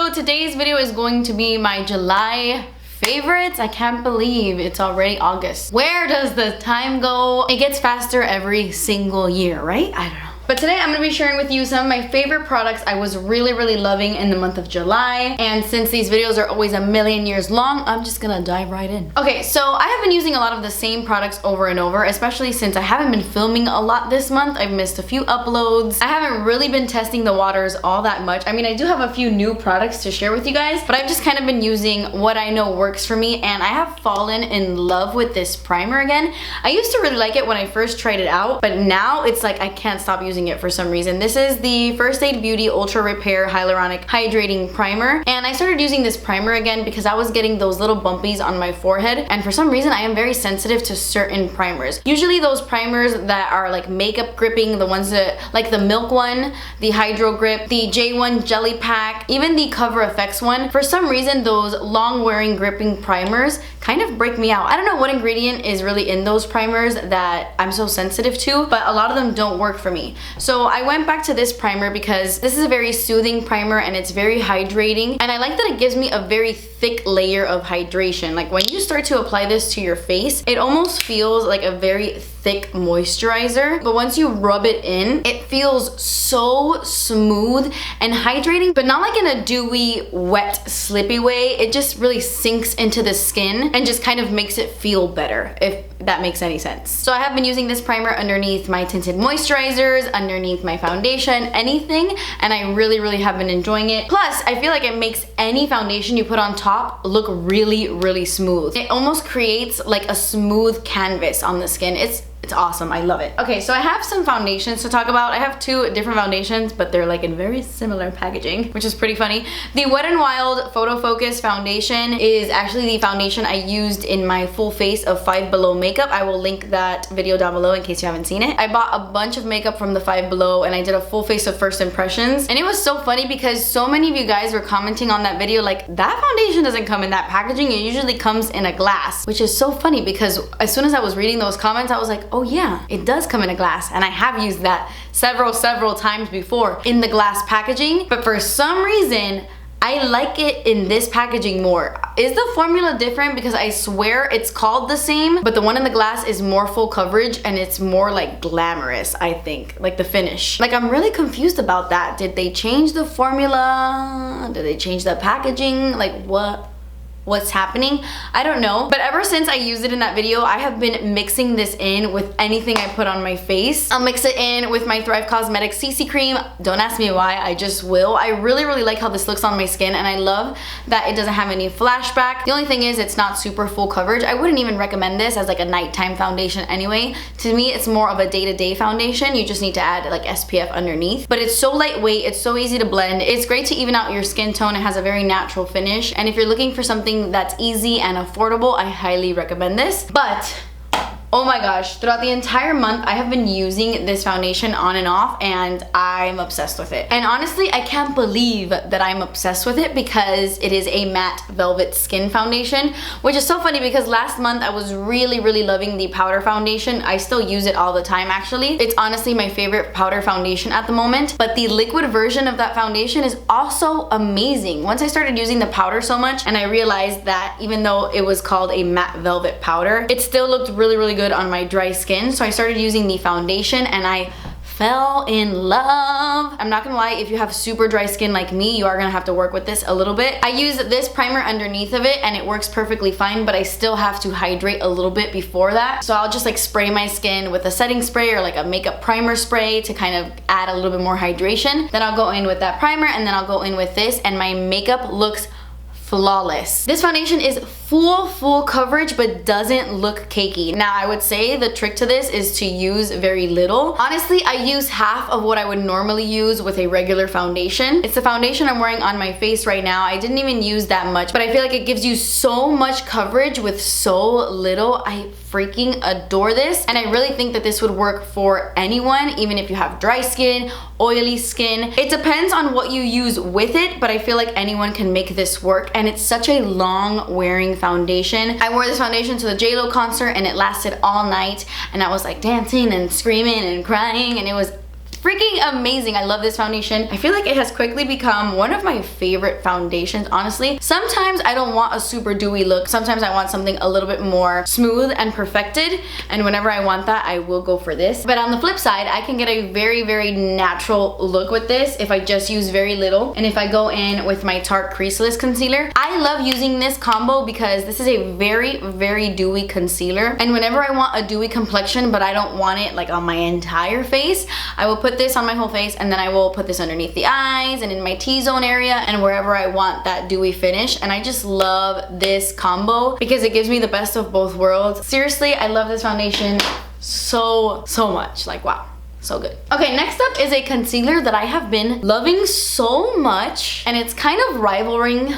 So today's video is going to be my July favorites. I can't believe it's already August. Where does the time go? It gets faster every single year, right? I don't know. But today I'm going to be sharing with you some of my favorite products I was really loving in the month of July. And since these videos are always a million years long, I'm just going to dive right in. Okay, so I have been using a lot of the same products over and over, especially since I haven't been filming a lot this month. I've missed a few uploads. I haven't really been testing the waters all that much. I mean, I do have a few new products to share with you guys, but I've just kind of been using what I know works for me, and I have fallen in love with this primer again. I used to really like it when I first tried it out, but now it's like I can't stop using it for some reason. This is the First Aid Beauty Ultra Repair Hyaluronic Hydrating Primer, and I started using this primer again because I was getting those little bumpies on my forehead, and for some reason I am very sensitive to certain primers. Usually those primers that are like makeup gripping, the ones that like the Milk one, the Hydro Grip, the J1 Jelly Pack, even the Cover FX one, for some reason those long wearing gripping primers kind of break me out. I don't know what ingredient is really in those primers that I'm so sensitive to, but a lot of them don't work for me. So I went back to this primer because this is a very soothing primer and it's very hydrating, and I like that it gives me a very thick layer of hydration. Like when you start to apply this to your face, it almost feels like a very thick moisturizer, but once you rub it in, it feels so smooth and hydrating, but not like in a dewy, wet, slippy way. It just really sinks into the skin and just kind of makes it feel better, if that makes any sense. So I have been using this primer underneath my tinted moisturizers, underneath my foundation, anything, and I really have been enjoying it. Plus, I feel like it makes any foundation you put on top look really smooth. It almost creates like a smooth canvas on the skin. It's awesome. I love it. Okay, so I have some foundations to talk about. I have two different foundations, but they're like in very similar packaging, which is pretty funny. The Wet n Wild Photo Focus foundation is actually the foundation I used in my full face of Five Below makeup. I will link that video down below in case you haven't seen it. I bought a bunch of makeup from the Five Below and I did a full face of first impressions, and it was so funny because so many of you guys were commenting on that video like, that foundation doesn't come in that packaging, it usually comes in a glass, which is so funny because as soon as I was reading those comments, I was like, oh yeah, it does come in a glass, and I have used that several times before in the glass packaging, but for some reason I like it in this packaging more. Is the formula different? Because I swear it's called the same, but the one in the glass is more full coverage and it's more like glamorous, I think, like the finish. Like I'm really confused about that. Did they change the formula? Did they change the packaging? Like what's happening? I don't know. But ever since I used it in that video, I have been mixing this in with anything I put on my face. I'll mix it in with my Thrive Cosmetics CC cream. Don't ask me why, I just will. I really like how this looks on my skin, and I love that it doesn't have any flashback. The only thing is it's not super full coverage. I wouldn't even recommend this as like a nighttime foundation anyway. To me, it's more of a day-to-day foundation. You just need to add like SPF underneath. But it's so lightweight, it's so easy to blend. It's great to even out your skin tone. It has a very natural finish. And if you're looking for something that's easy and affordable, I highly recommend this. But oh my gosh, throughout the entire month I have been using this foundation on and off, and I'm obsessed with it. And honestly, I can't believe that I'm obsessed with it because it is a matte velvet skin foundation, which is so funny because last month I was really loving the powder foundation. I still use it all the time actually. It's honestly my favorite powder foundation at the moment, but the liquid version of that foundation is also amazing. Once I started using the powder so much and I realized that even though it was called a matte velvet powder, it still looked really good on my dry skin, so I started using the foundation and I fell in love. I'm not gonna lie, if you have super dry skin like me, you are gonna have to work with this a little bit. I use this primer underneath of it and it works perfectly fine, but I still have to hydrate a little bit before that. So I'll just like spray my skin with a setting spray or like a makeup primer spray to kind of add a little bit more hydration. Then I'll go in with that primer and then I'll go in with this, and my makeup looks flawless. This foundation is full coverage but doesn't look cakey. Now I would say the trick to this is to use very little. Honestly, I use half of what I would normally use with a regular foundation. It's the foundation I'm wearing on my face right now. I didn't even use that much, but I feel like it gives you so much coverage with so little. I freaking adore this, and I really think that this would work for anyone, even if you have dry skin, oily skin. It depends on what you use with it, but I feel like anyone can make this work, and it's such a long wearing foundation. I wore this foundation to the J.Lo concert and it lasted all night, and I was like dancing and screaming and crying, and it was freaking amazing. I love this foundation. I feel like it has quickly become one of my favorite foundations, honestly. Sometimes I don't want a super dewy look. Sometimes I want something a little bit more smooth and perfected, and whenever I want that, I will go for this. But on the flip side, I can get a very, very natural look with this if I just use very little, and if I go in with my Tarte Creaseless concealer. I love using this combo because this is a very, very dewy concealer, and whenever I want a dewy complexion but I don't want it like on my entire face, I will put this on my whole face, and then I will put this underneath the eyes and in my T-zone area and wherever I want that dewy finish. And I just love this combo because it gives me the best of both worlds. Seriously, I love this foundation so much. Like, wow. So good. Okay, next up is a concealer that I have been loving so much, and it's kind of rivaling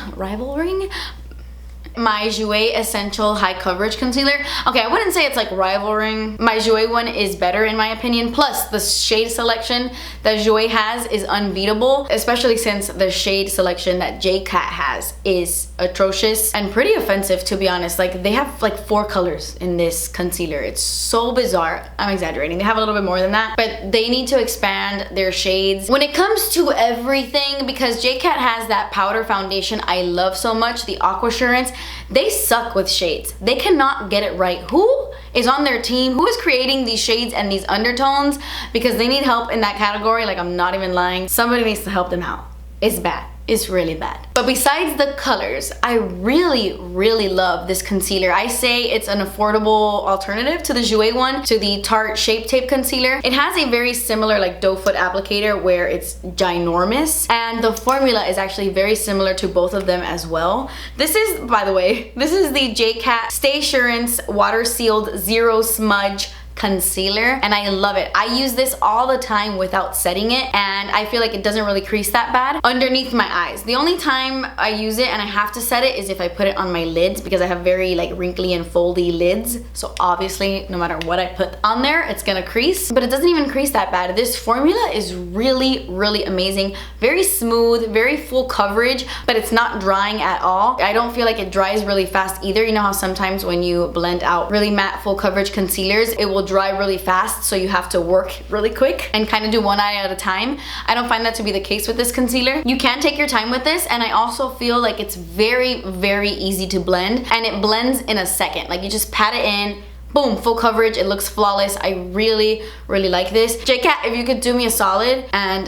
my Jouer Essential High Coverage Concealer. Okay, I wouldn't say it's like rivaling. My Jouer one is better in my opinion. Plus, the shade selection that Jouer has is unbeatable, especially since the shade selection that J.Cat has is atrocious and pretty offensive, to be honest. Like, they have like 4 colors in this concealer. It's so bizarre. I'm exaggerating. They have a little bit more than that, but they need to expand their shades when it comes to everything, because J.Cat has that powder foundation I love so much, the Aqua Surance. They suck with shades. They cannot get it right. Who is on their team? Who is creating these shades and these undertones? Because they need help in that category. Like, I'm not even lying. Somebody needs to help them out. It's bad. It's really bad. But besides the colors, I really, really love this concealer. I say it's an affordable alternative to the Jouer one, to the Tarte Shape Tape Concealer. It has a very similar like doe foot applicator where it's ginormous, and the formula is actually very similar to both of them as well. This is, by the way, this is the J.Cat Stay Surance Water Sealed Zero Smudge concealer, and I love it. I use this all the time without setting it, and I feel like it doesn't really crease that bad underneath my eyes. The only time I use it and I have to set it is if I put it on my lids, because I have very like wrinkly and foldy lids, so obviously no matter what I put on there, it's gonna crease, but it doesn't even crease that bad. This formula is really, really amazing. Very smooth, very full coverage, but it's not drying at all. I don't feel like it dries really fast either. You know how sometimes when you blend out really matte full coverage concealers, it will dry really fast, so you have to work really quick and kind of do one eye at a time. I don't find that to be the case with this concealer. You can take your time with this, and I also feel like it's very, very easy to blend, and it blends in a second. Like, you just pat it in, boom, full coverage, it looks flawless. I really, really like this. J.Cat, if you could do me a solid and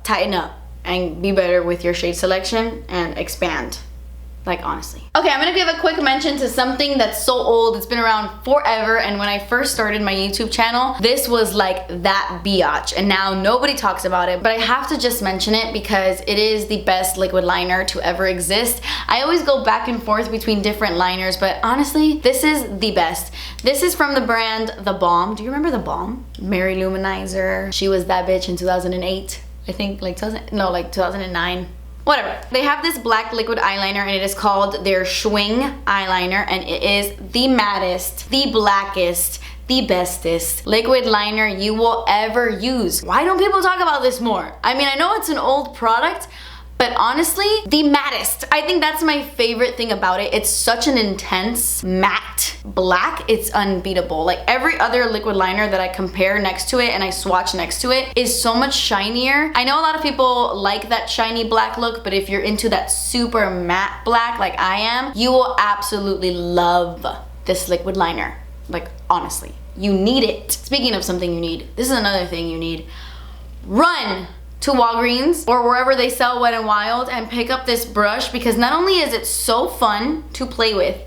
tighten up and be better with your shade selection and expand. Like, honestly. Okay, I'm gonna give a quick mention to something that's so old. It's been around forever, and when I first started my YouTube channel, this was like that biatch, and now nobody talks about it, but I have to just mention it because it is the best liquid liner to ever exist. I always go back and forth between different liners, but honestly, this is the best. This is from the brand The Balm. Do you remember The Balm? Mary Luminizer. She was that bitch in 2008. I think like 2009. Whatever. They have this black liquid eyeliner, and it is called their Schwing eyeliner, and it is the mattest, the blackest, the bestest liquid liner you will ever use. Why don't people talk about this more? I mean, I know it's an old product, but honestly, the mattest. I think that's my favorite thing about it. It's such an intense matte black. It's unbeatable. Like, every other liquid liner that I compare next to it and I swatch next to it is so much shinier. I know a lot of people like that shiny black look, but if you're into that super matte black like I am, you will absolutely love this liquid liner. Like, honestly, you need it. Speaking of something you need, this is another thing you need. Run to Walgreens or wherever they sell Wet n Wild and pick up this brush, because not only is it so fun to play with,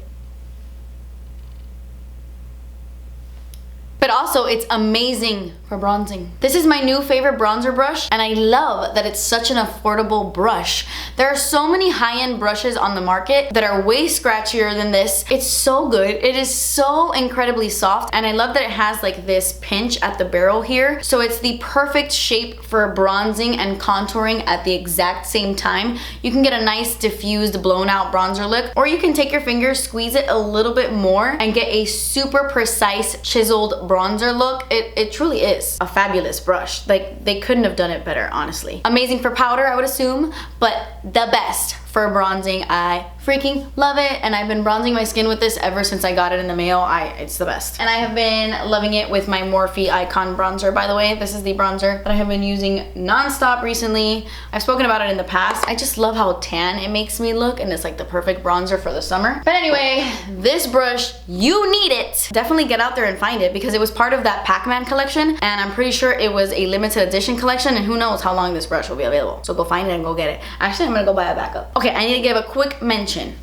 but also it's amazing for bronzing. This is my new favorite bronzer brush, and I love that it's such an affordable brush. There are so many high-end brushes on the market that are way scratchier than this. It's so good. It is so incredibly soft, and I love that it has like this pinch at the barrel here, so it's the perfect shape for bronzing and contouring at the exact same time. You can get a nice diffused blown out bronzer look, or you can take your finger, squeeze it a little bit more, and get a super precise chiseled bronzer look. It truly is a fabulous brush. Like, they couldn't have done it better, honestly. Amazing for powder, I would assume, but the best for bronzing. I freaking love it, and I've been bronzing my skin with this ever since I got it in the mail. It's the best. And I have been loving it with my Morphe Icon bronzer, by the way. This is the bronzer that I have been using non-stop recently. I've spoken about it in the past. I just love how tan it makes me look, and it's like the perfect bronzer for the summer. But anyway, this brush, you need it. Definitely get out there and find it because it was part of that Pacman collection, and I'm pretty sure it was a limited edition collection, and who knows how long this brush will be available. So go find it and go get it. Actually, I'm gonna go buy a backup. Okay, I need to give a quick mention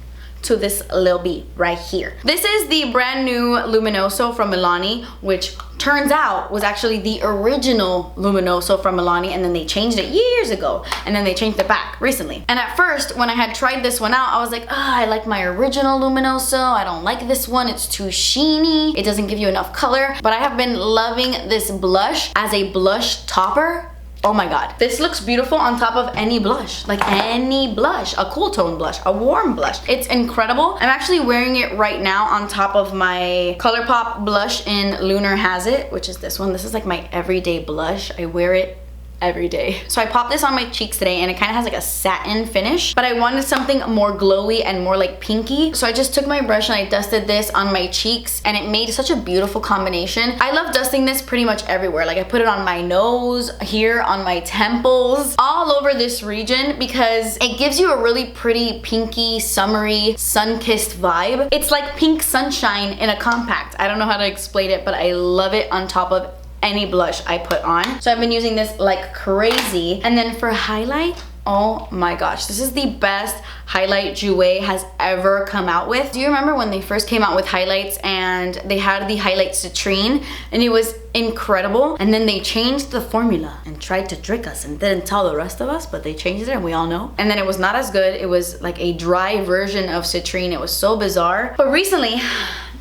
to this little bee right here. This is the brand new Luminoso from Milani, which turns out was actually the original Luminoso from Milani, and then they changed it years ago, and then they changed it back recently. And at first, when I had tried this one out, I was like, I like my original Luminoso. I don't like this one. It's too sheeny. It doesn't give you enough color. But I have been loving this blush as a blush topper. Oh my god, this looks beautiful on top of any blush, like any blush, a cool tone blush, a warm blush. It's incredible. I'm actually wearing it right now on top of my Colourpop blush in Lunar Has It, which is this one. This is like my everyday blush. I wear it every day. So I popped this on my cheeks today, and it kind of has like a satin finish, but I wanted something more glowy and more like pinky. So I just took my brush and I dusted this on my cheeks, and it made such a beautiful combination. I love dusting this pretty much everywhere. Like I put it on my nose, here on my temples, all over this region, because it gives you a really pretty pinky, summery, sun-kissed vibe. It's like pink sunshine in a compact. I don't know how to explain it, but I love it on top of any blush I put on. So I've been using this like crazy. And then for highlight, oh my gosh, this is the best highlight Jouer has ever come out with. Do you remember when they first came out with highlights and they had the highlight citrine, and it was incredible, and then they changed the formula and tried to trick us and didn't tell the rest of us, but they changed it and we all know. And then it was not as good. It was like a dry version of citrine. It was so bizarre. But recently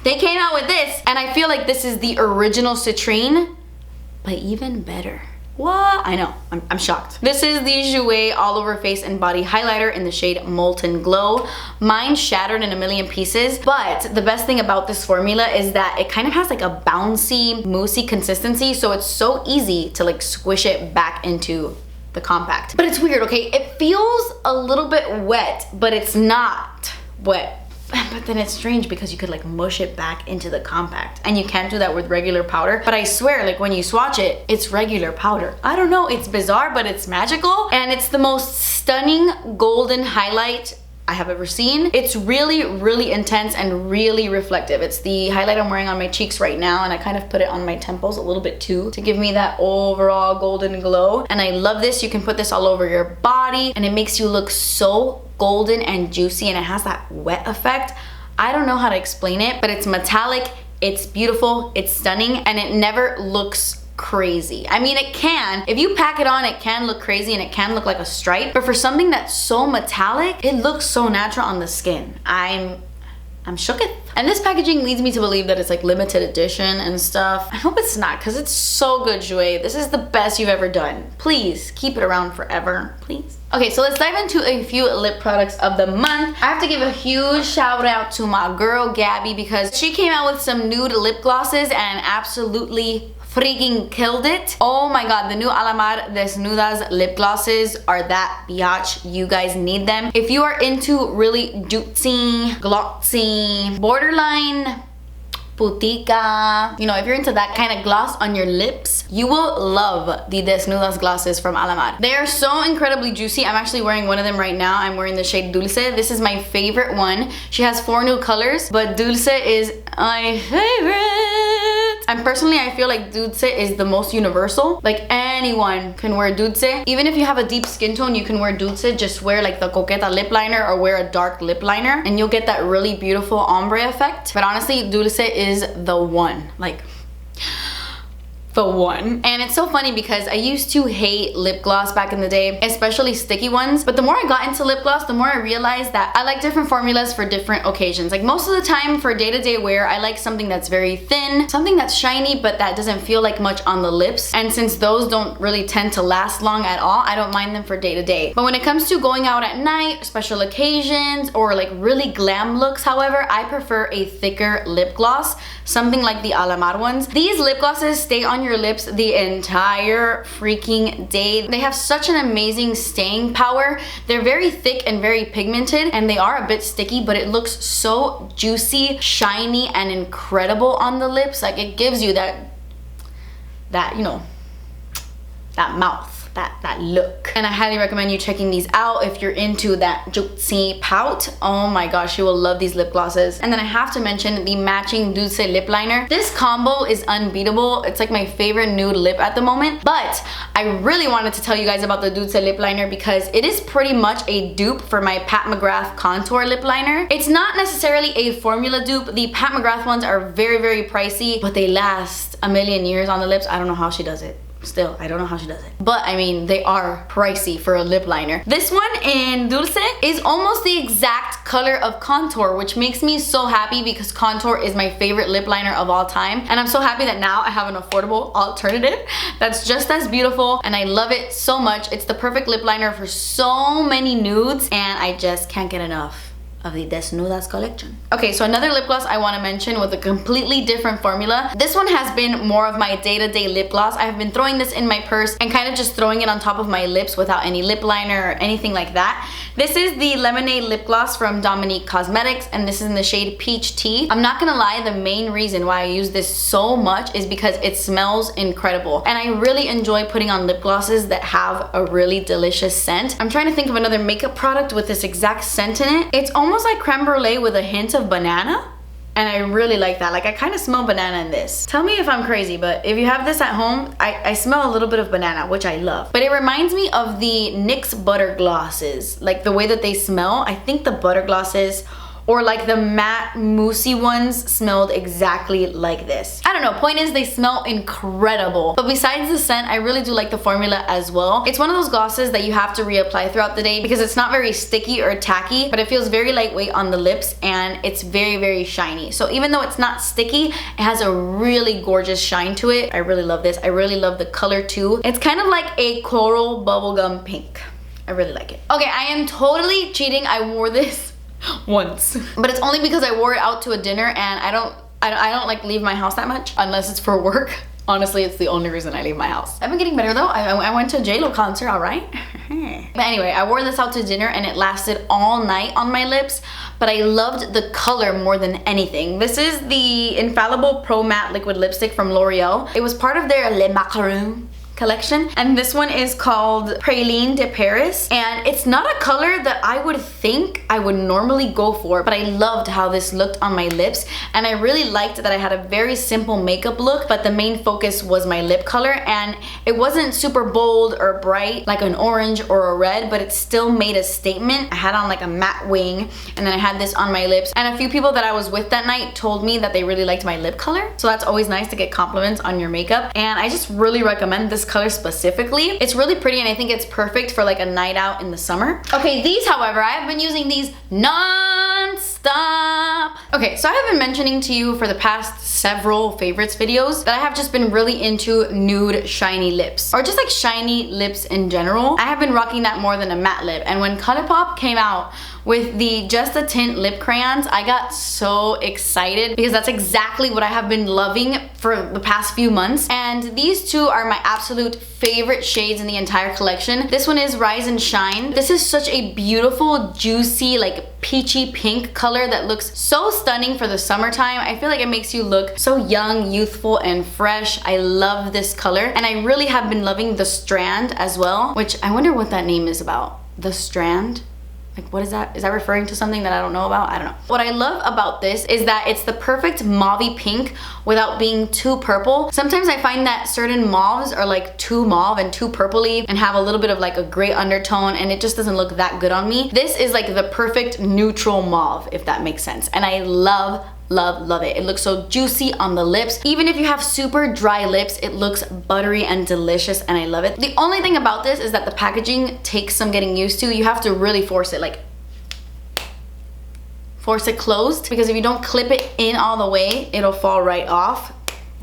they came out with this, and I feel like this is the original citrine, but even better. What? I know, I'm shocked. This is the Jouer all over face and body highlighter in the shade Molten Glow. Mine shattered in a million pieces, but the best thing about this formula is that it kind of has like a bouncy, moussey consistency, so it's so easy to like squish it back into the compact. But it's weird, okay? It feels a little bit wet, but it's not wet. But then it's strange because you could like mush it back into the compact, and you can't do that with regular powder. But I swear, like when you swatch it, it's regular powder. I don't know, it's bizarre, but it's magical, and it's the most stunning golden highlight I have ever seen. It's really, really intense and really reflective. It's the highlight I'm wearing on my cheeks right now, and I kind of put it on my temples a little bit too to give me that overall golden glow. And I love this. You can put this all over your body, and it makes you look so golden and juicy, and it has that wet effect. I don't know how to explain it, but it's metallic, it's beautiful, it's stunning, and it never looks crazy. I mean, it can. If you pack it on, it can look crazy and it can look like a stripe, but for something that's so metallic, it looks so natural on the skin. I'm shooketh. And this packaging leads me to believe that it's like limited edition and stuff. I hope it's not, because it's so good, Jouer. This is the best you've ever done. Please keep it around forever, please. Okay, so let's dive into a few lip products of the month. I have to give a huge shout out to my girl Gabby, because she came out with some nude lip glosses and absolutely freaking killed it. Oh my god, the new Alamar Desnudas lip glosses are that biatch. You guys need them. If you are into really jutesy, glossy, borderline putica, you know, if you're into that kind of gloss on your lips, you will love the Desnudas glosses from Alamar. They are so incredibly juicy. I'm actually wearing one of them right now. I'm wearing the shade Dulce. This is my favorite one. She has 4 new colors, but Dulce is my favorite. And personally, I feel like Dulce is the most universal. Like anyone can wear Dulce. Even if you have a deep skin tone, you can wear Dulce. Just wear like the Coqueta lip liner or wear a dark lip liner, and you'll get that really beautiful ombre effect. But honestly, Dulce is the one. Like, the one. And it's so funny because I used to hate lip gloss back in the day, especially sticky ones, but the more I got into lip gloss, the more I realized that I like different formulas for different occasions. Like most of the time for day-to-day wear, I like something that's very thin, something that's shiny but that doesn't feel like much on the lips, and since those don't really tend to last long at all, I don't mind them for day-to-day. But when it comes to going out at night, special occasions, or like really glam looks, however, I prefer a thicker lip gloss, something like the Alamar ones. These lip glosses stay on your your lips the entire freaking day. They have such an amazing staying power. They're very thick and very pigmented, and they are a bit sticky, but it looks so juicy, shiny, and incredible on the lips. Like, it gives you that you know, that mouth. That look. And I highly recommend you checking these out if you're into that jutsi pout. Oh my gosh, you will love these lip glosses. And then I have to mention the matching Dulce lip liner. This combo is unbeatable. It's like my favorite nude lip at the moment. But I really wanted to tell you guys about the Dulce lip liner because it is pretty much a dupe for my Pat McGrath contour lip liner. It's not necessarily a formula dupe. The Pat McGrath ones are very, very pricey, but they last a million years on the lips. I don't know how she does it. Still, I don't know how she does it. But I mean, they are pricey for a lip liner. This one in Dulce is almost the exact color of contour, which makes me so happy because contour is my favorite lip liner of all time. And I'm so happy that now I have an affordable alternative that's just as beautiful, and I love it so much. It's the perfect lip liner for so many nudes, and I just can't get enough of the Desnudas collection. Okay, so another lip gloss I want to mention with a completely different formula. This one has been more of my day-to-day lip gloss. I've been throwing this in my purse and kind of just throwing it on top of my lips without any lip liner or anything like that. This is the Lemonade lip gloss from Domenique Cosmetics, and this is in the shade Peach Tea. I'm not gonna lie, the main reason why I use this so much is because it smells incredible, and I really enjoy putting on lip glosses that have a really delicious scent. I'm trying to think of another makeup product with this exact scent in it. It's almost like creme brulee with a hint of banana, and I really like that. Like, I kind of smell banana in this. Tell me if I'm crazy, but if you have this at home, I smell a little bit of banana, which I love. But it reminds me of the NYX butter glosses, like the way that they smell. I think the butter glosses, or like the matte moussey ones, smelled exactly like this. I don't know, point is they smell incredible. But besides the scent, I really do like the formula as well. It's one of those glosses that you have to reapply throughout the day because it's not very sticky or tacky, but it feels very lightweight on the lips, and it's very, very shiny. So even though it's not sticky, it has a really gorgeous shine to it. I really love this. I really love the color too. It's kind of like a coral bubblegum pink. I really like it. Okay, I am totally cheating. I wore this once, but it's only because I wore it out to a dinner, and I don't like leave my house that much unless it's for work. Honestly, it's the only reason I leave my house. I've been getting better though. I went to a J.Lo concert, all right? But anyway, I wore this out to dinner and it lasted all night on my lips, but I loved the color more than anything. This is the Infallible Pro Matte Liquid Lipstick from L'Oreal. It was part of their Le Macaron collection, and this one is called Praline de Paris, and it's not a color that I would think I would normally go for, but I loved how this looked on my lips, and I really liked that I had a very simple makeup look, but the main focus was my lip color, and it wasn't super bold or bright like an orange or a red, but it still made a statement. I had on like a matte wing, and then I had this on my lips, and a few people that I was with that night told me that they really liked my lip color, so that's always nice to get compliments on your makeup, and I just really recommend this color specifically. It's really pretty, and I think it's perfect for like a night out in the summer. Okay, these, however, I have been using these non-stop. Okay, so I have been mentioning to you for the past several favorites videos that I have just been really into nude shiny lips, or just like shiny lips in general. I have been rocking that more than a matte lip, and when Colourpop came out with the Just a Tint lip crayons, I got so excited because that's exactly what I have been loving for the past few months. And these two are my absolute favorite shades in the entire collection. This one is Rise and Shine. This is such a beautiful, juicy, like peachy pink color that looks so stunning for the summertime. I feel like it makes you look so young, youthful, and fresh. I love this color, and I really have been loving the Strand as well, which I wonder what that name is about. The Strand? Like, what is that? Is that referring to something that I don't know about? I don't know. What I love about this is that it's the perfect mauvey pink without being too purple. Sometimes I find that certain mauves are like too mauve and too purpley and have a little bit of like a gray undertone, and it just doesn't look that good on me. This is like the perfect neutral mauve, if that makes sense. And I love it. It looks so juicy on the lips. Even if you have super dry lips, it looks buttery and delicious, and I love it. The only thing about this is that the packaging takes some getting used to. You have to really force it, like force it closed, because if you don't clip it in all the way, it'll fall right off.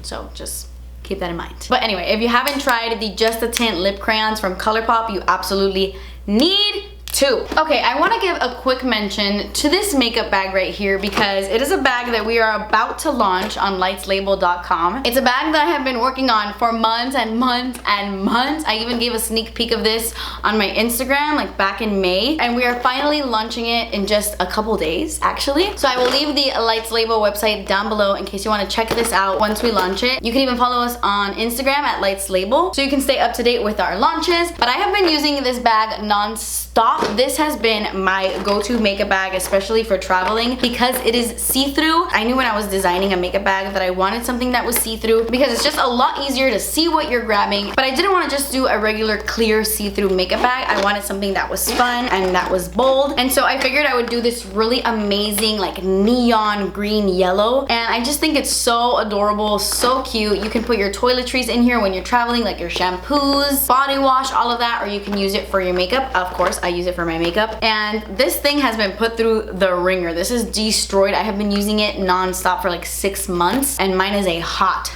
So just keep that in mind. But anyway, if you haven't tried the Just a Tint lip crayons from Colourpop, you absolutely need 2. Okay, I want to give a quick mention to this makeup bag right here because it is a bag that we are about to launch on lightslabel.com. It's a bag that I have been working on for months and months and months. I even gave a sneak peek of this on my Instagram like back in May, and we are finally launching it in just a couple days actually. So I will leave the Lights Label website down below in case you want to check this out once we launch it. You can even follow us on Instagram at Lights Label so you can stay up to date with our launches. But I have been using this bag non-stop. This has been my go-to makeup bag, especially for traveling, because it is see-through. I knew when I was designing a makeup bag that I wanted something that was see-through because it's just a lot easier to see what you're grabbing. But I didn't want to just do a regular clear see-through makeup bag. I wanted something that was fun and that was bold. And so I figured I would do this really amazing like neon green yellow. And I just think it's so adorable, so cute. You can put your toiletries in here when you're traveling, like your shampoos, body wash, all of that, or you can use it for your makeup. Of course, I use it for my makeup. And this thing has been put through the ringer. This is destroyed. I have been using it non-stop for like 6 months and mine is a hot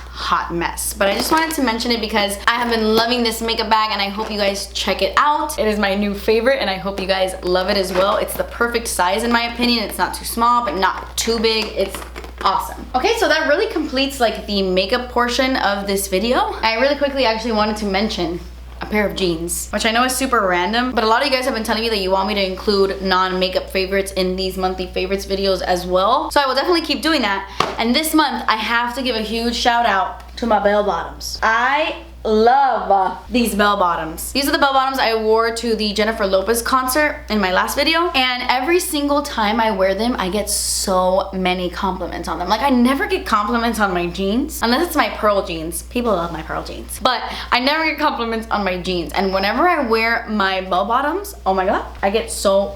mess. But I just wanted to mention it because I have been loving this makeup bag and I hope you guys check it out. It is my new favorite and I hope you guys love it as well. It's the perfect size in my opinion. It's not too small but not too big. It's awesome. Okay, so that really completes like the makeup portion of this video. I really quickly actually wanted to mention a pair of jeans, which I know is super random, but a lot of you guys have been telling me that you want me to include non-makeup favorites in these monthly favorites videos as well. So I will definitely keep doing that. And this month, I have to give a huge shout out to my bell bottoms. I love these bell bottoms. These are the bell bottoms I wore to the Jennifer Lopez concert in my last video, and every single time I wear them I get so many compliments on them. Like I never get compliments on my jeans unless it's my pearl jeans. People love my pearl jeans, but I never get compliments on my jeans. And whenever I wear my bell bottoms, oh my god, I get so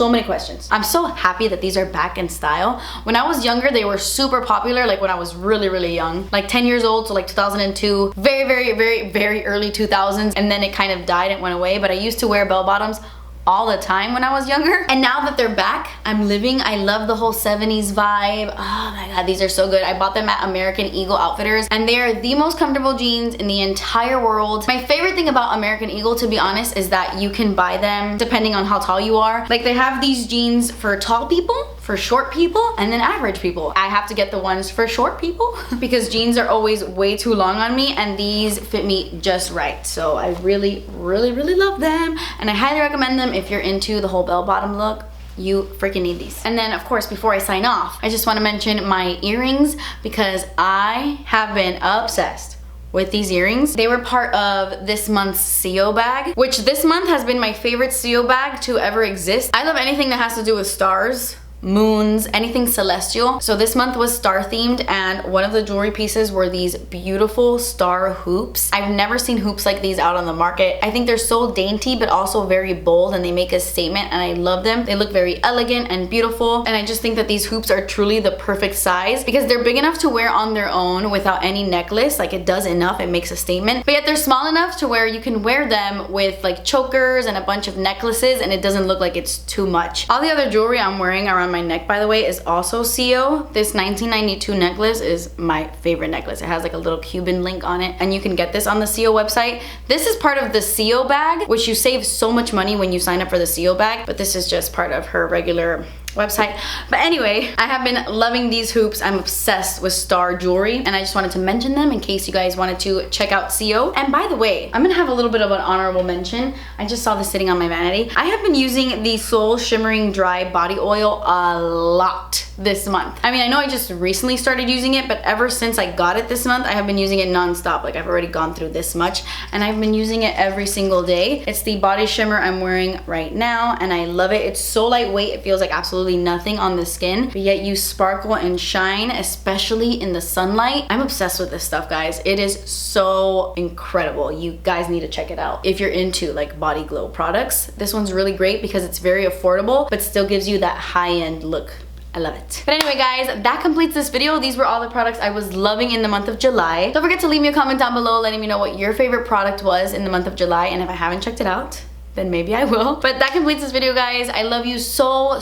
many questions. I'm so happy that these are back in style. When I was younger they were super popular, like when I was really young, like 10 years old, so like 2002, very early 2000s, and then it kind of died and went away. But I used to wear bell bottoms all the time when I was younger, and now that they're back, I love the whole 70s vibe. Oh my god, these are so good. I bought them at American Eagle Outfitters and they are the most comfortable jeans in the entire world. My favorite thing about American Eagle, to be honest, is that you can buy them depending on how tall you are. Like they have these jeans for tall people, for short people, and then average people. I have to get the ones for short people because jeans are always way too long on me and these fit me just right. So I really love them and I highly recommend them if you're into the whole bell bottom look. You freaking need these. And then of course, before I sign off, I just want to mention my earrings because I have been obsessed with these earrings. They were part of this month's CO bag, which this month has been my favorite CO bag to ever exist. I love anything that has to do with stars, moons, anything celestial. So this month was star themed and one of the jewelry pieces were these beautiful star hoops. I've never seen hoops like these out on the market. I think they're so dainty but also very bold and they make a statement and I love them. They look very elegant and beautiful and I just think that these hoops are truly the perfect size because they're big enough to wear on their own without any necklace. Like it does enough, it makes a statement, but yet they're small enough to where you can wear them with like chokers and a bunch of necklaces and it doesn't look like it's too much. All the other jewelry I'm wearing around my neck, by the way, is also CO. This 1992 necklace is my favorite necklace. It has like a little Cuban link on it and you can get this on the CO website. This is part of the CO bag, which you save so much money when you sign up for the CO bag, but this is just part of her regular website. But anyway, I have been loving these hoops. I'm obsessed with star jewelry and I just wanted to mention them in case you guys wanted to check out CO. And by the way, I'm gonna have a little bit of an honorable mention. I just saw this sitting on my vanity. I have been using the Soul Shimmering Dry Body Oil a lot this month. I mean, I know I just recently started using it, but ever since I got it this month, I have been using it non-stop. Like I've already gone through this much and I've been using it every single day. It's the body shimmer I'm wearing right now and I love it. It's so lightweight, it feels like absolutely nothing on the skin, but yet you sparkle and shine, especially in the sunlight. I'm obsessed with this stuff, guys. It is so incredible. You guys need to check it out. If you're into like body glow products, this one's really great because it's very affordable, but still gives you that high-end look. I love it. But anyway guys, that completes this video. These were all the products I was loving in the month of July. Don't forget to leave me a comment down below letting me know what your favorite product was in the month of July, and if I haven't checked it out, then maybe I will. But that completes this video, guys. I love you so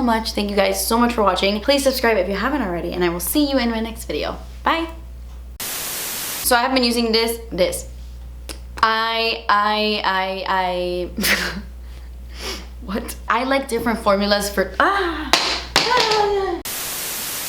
much. Thank you guys so much for watching. Please subscribe if you haven't already, and I will see you in my next video. Bye. So I have been using this. What? I like different formulas for